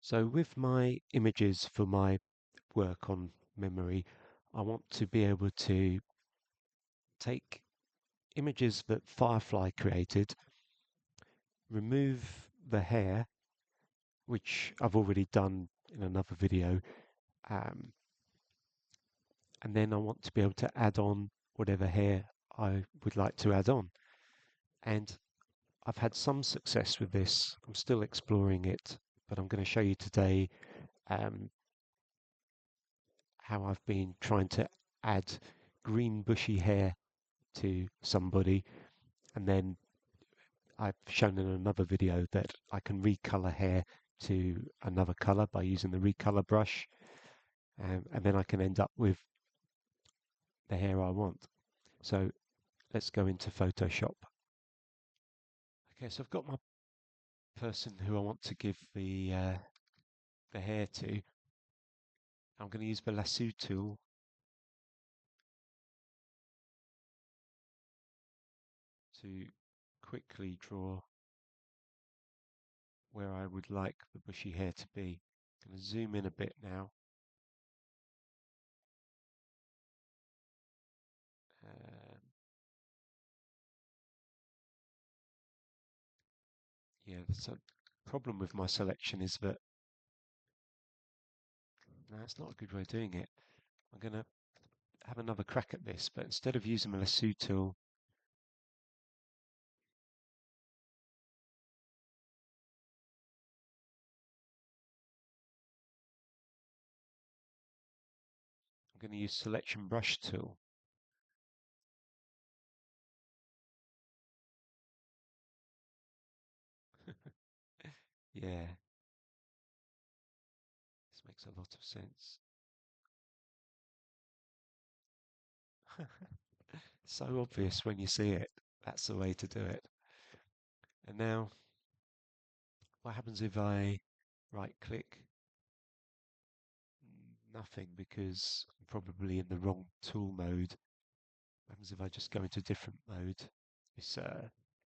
So with my images for my work on memory, I want to be able to take images that Firefly created, remove the hair, which I've already done in another video, um, and then I want to be able to add on whatever hair I would like to add on. And I've had some success with this. I'm still exploring it, but I'm going to show you today um, how I've been trying to add green bushy hair to somebody, and then I've shown in another video that I can recolor hair to another color by using the recolor brush, and then I can end up with the hair I want. So let's go into Photoshop. Okay, so I've got my person who I want to give the hair to. I'm going to use the lasso tool to quickly draw where I would like the bushy hair to be. I'm going to zoom in a bit now. Um, yeah, the problem with my selection is that no, that's not a good way of doing it. I'm going to have another crack at this, but instead of using my lasso tool, I'm going to use selection brush tool. Yeah, this makes a lot of sense. So obvious when you see it. That's the way to do it. And now, what happens if I right click? Nothing, because I'm probably in the wrong tool mode. What happens if I just go into a different mode? This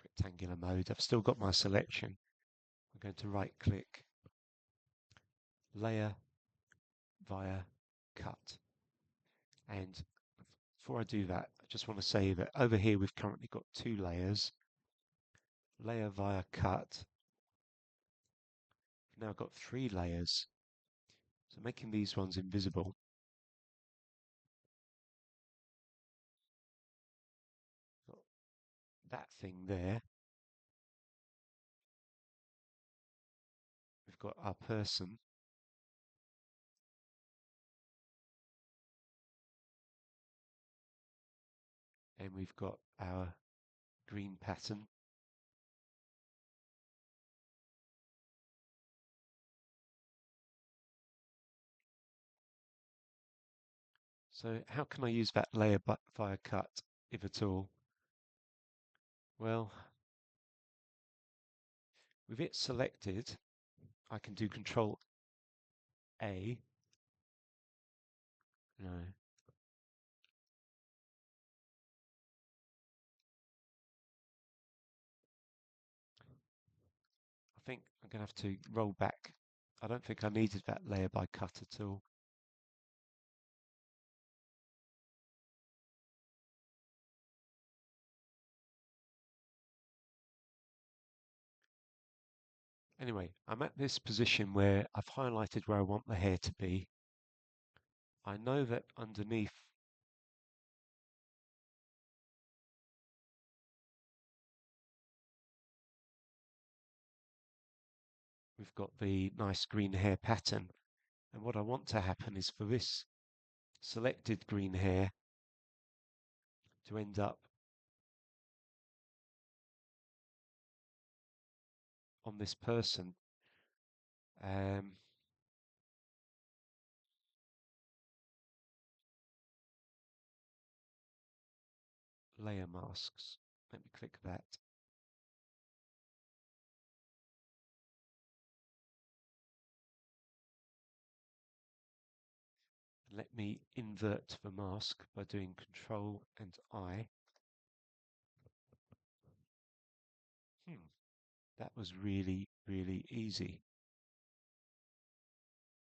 rectangular mode. I've still got my selection. I'm going to right click, layer via cut. And before I do that, I just want to say that over here we've currently got two layers. Layer via cut. We've now got three layers. So making these ones invisible. Got that thing there. We've got our person. And we've got our green pattern. So how can I use that layer via cut, if at all? Well, with it selected, I can do Control A. No. I think I'm going to have to roll back. I don't think I needed that layer by cut at all. Anyway, I'm at this position where I've highlighted where I want the hair to be. I know that underneath we've got the nice green hair pattern. And what I want to happen is for this selected green hair to end up on this person. Um, Layer masks. Let me click that. Let me invert the mask by doing Control and I. That was really, really easy.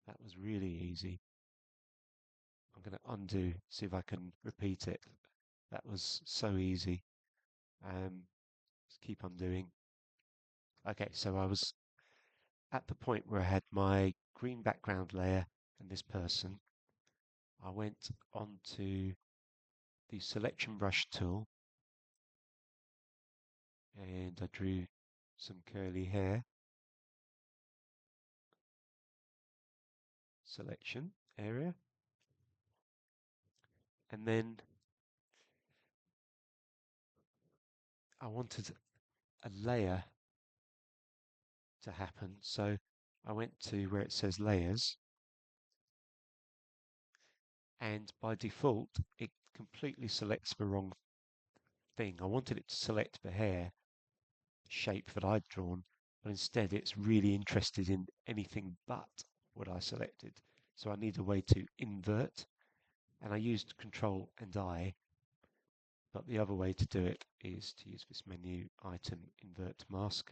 That was really easy. I'm going to undo, see if I can repeat it. That was so easy. Just keep undoing. Okay, so I was at the point where I had my green background layer and this person. I went onto the selection brush tool and I drew some curly hair. Selection area. And then I wanted a layer to happen. So I went to where it says layers, and by default, it completely selects the wrong thing. I wanted it to select the hair shape that I'd drawn, but instead it's really interested in anything but what I selected. So I need a way to invert, and I used Control and I, but the other way to do it is to use this menu item, invert mask.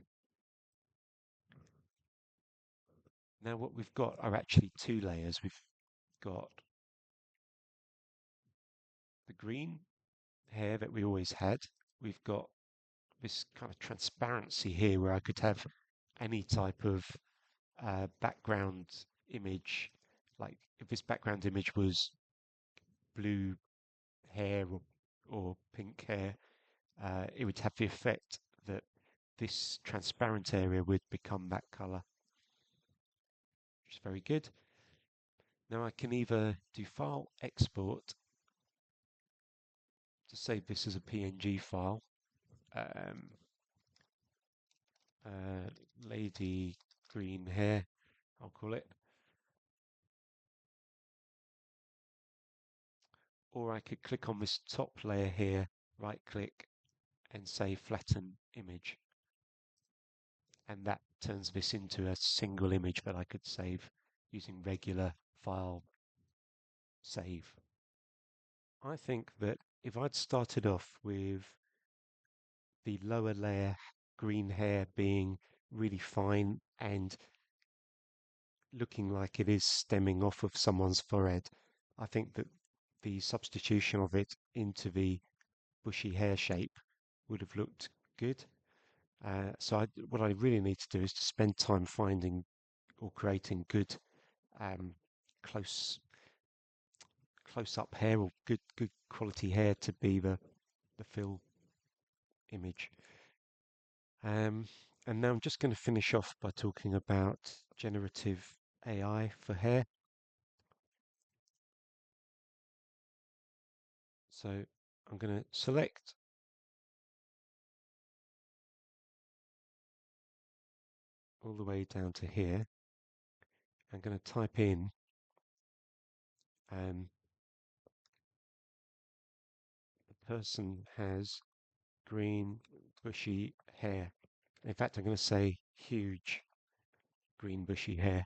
Now what we've got are actually two layers. We've got the green hair that we always had. We've got this kind of transparency here where I could have any type of background image. Like if this background image was blue hair or pink hair, it would have the effect that this transparent area would become that color, which is very good. Now I can either do file export to save this as a PNG file, um, uh, lady green hair, I'll call it. Or I could click on this top layer here, right click and say flatten image. And that turns this into a single image that I could save using regular file save. I think that if I'd started off with the lower layer green hair being really fine and looking like it is stemming off of someone's forehead, I think that the substitution of it into the bushy hair shape would have looked good. What I really need to do is to spend time finding or creating good um, close up hair or good quality hair to be the fill image. And now I'm just going to finish off by talking about generative AI for hair. So I'm going to select all the way down to here. I'm going to type in the person has green bushy hair. In fact, I'm going to say huge green bushy hair.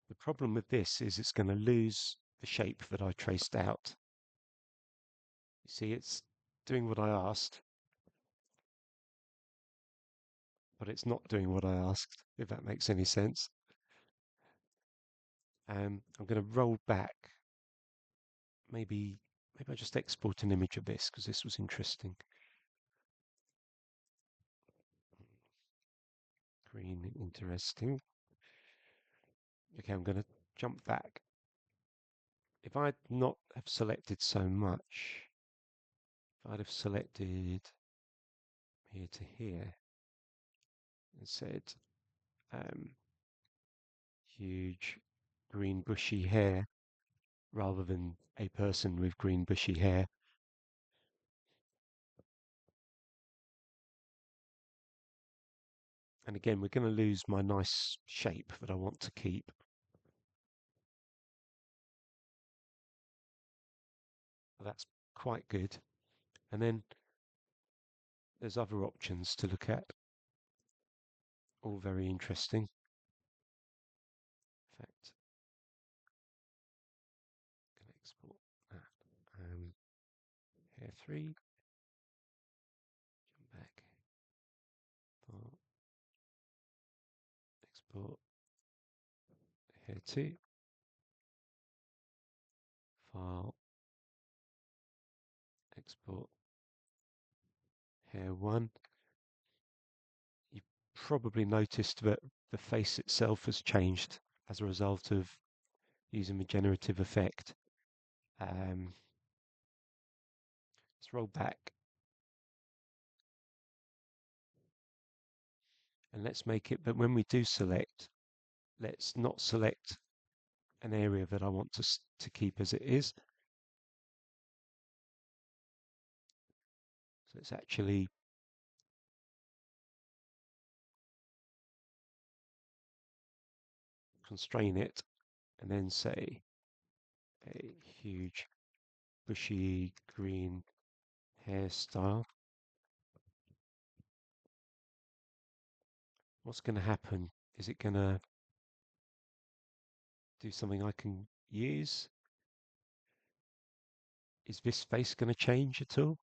The problem with this is it's going to lose the shape that I traced out. You see, it's doing what I asked, but it's not doing what I asked, if that makes any sense. I'm going to roll back. Maybe I just export an image of this because this was interesting. Green, interesting. Okay, I'm going to jump back. If I'd not have selected so much, if I'd have selected here to here and said huge green bushy hair rather than a person with green bushy hair, and again we're going to lose my nice shape that I want to keep. That's quite good. And then there's other options to look at, all very interesting. In fact, I'm going to export that. Hair 3, jump back, 2, File, Export, Hair 1. You probably noticed that the face itself has changed as a result of using the generative effect. Let's roll back and let's make it, but when we do select, let's not select an area that I want to keep as it is. So let's actually constrain it and then say a huge bushy green hairstyle. What's going to happen? Is it going to do something I can use? Is this face going to change at all?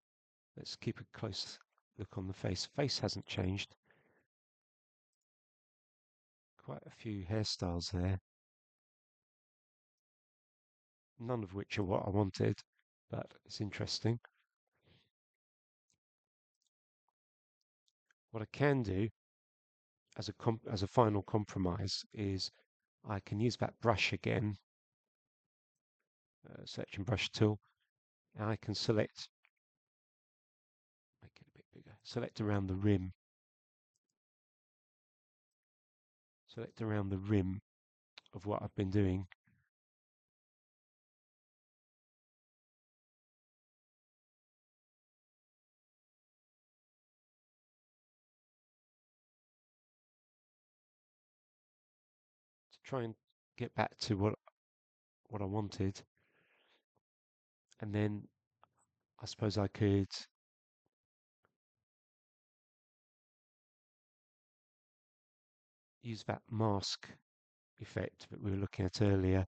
Let's keep a close look on the face. Face hasn't changed. Quite a few hairstyles there. None of which are what I wanted, but it's interesting. What I can do as a final compromise is I can use that brush again, selection brush tool, and I can select, make it a bit bigger, select around the rim, of what I've been doing. To try and get back to what I wanted. And then I suppose I could use that mask effect that we were looking at earlier.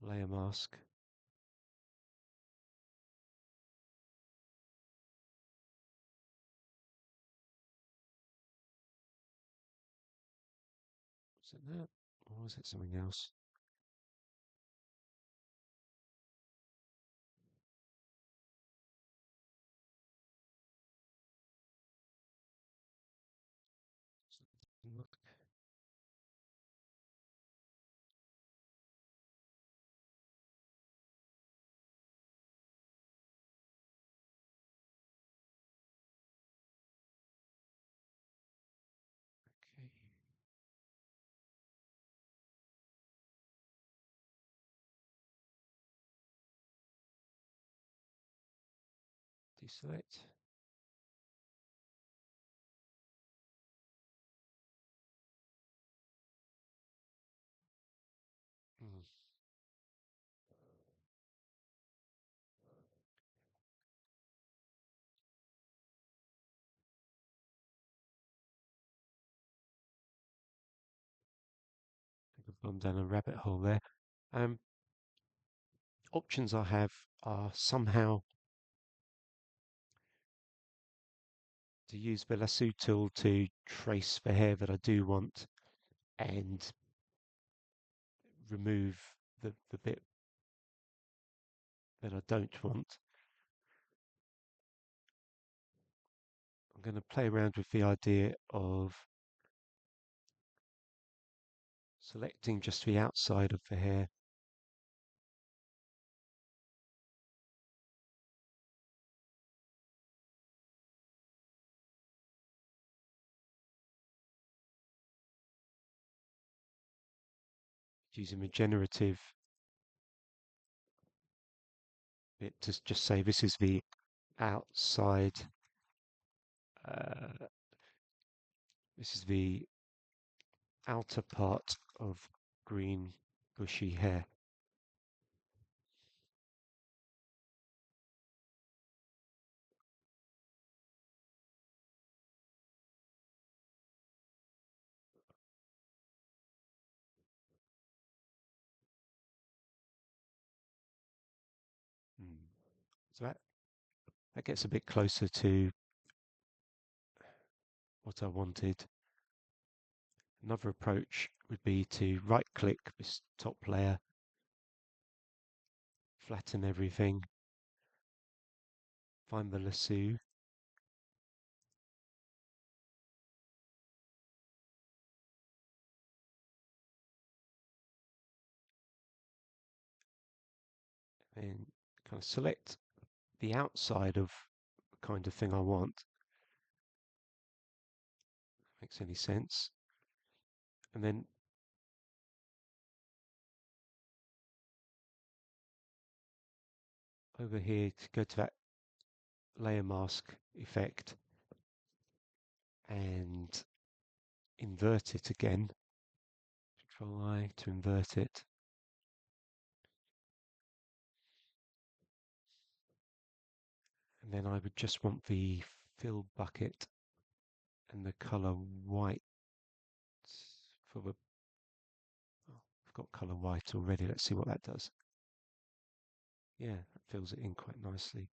Layer mask. Was it that? Or was it something else? Look. Okay. Deselect. Hmm. I think I've gone down a rabbit hole there. Um, Options I have are somehow to use the lasso tool to trace the hair that I do want and remove the bit that I don't want. I'm going to play around with the idea of selecting just the outside of the hair. Using the generative bit to just say this is the outside, uh, this is the outer part of green bushy hair. Hmm. So that gets a bit closer to what I wanted. Another approach would be to right click this top layer, flatten everything, find the lasso, and kind of select the outside of the kind of thing I want. Makes any sense. And then over here to go to that layer mask effect and invert it again. Control I to invert it. And then I would just want the fill bucket and the color white for the, oh, I've got color white already. Let's see what that does. Yeah, that fills it in quite nicely.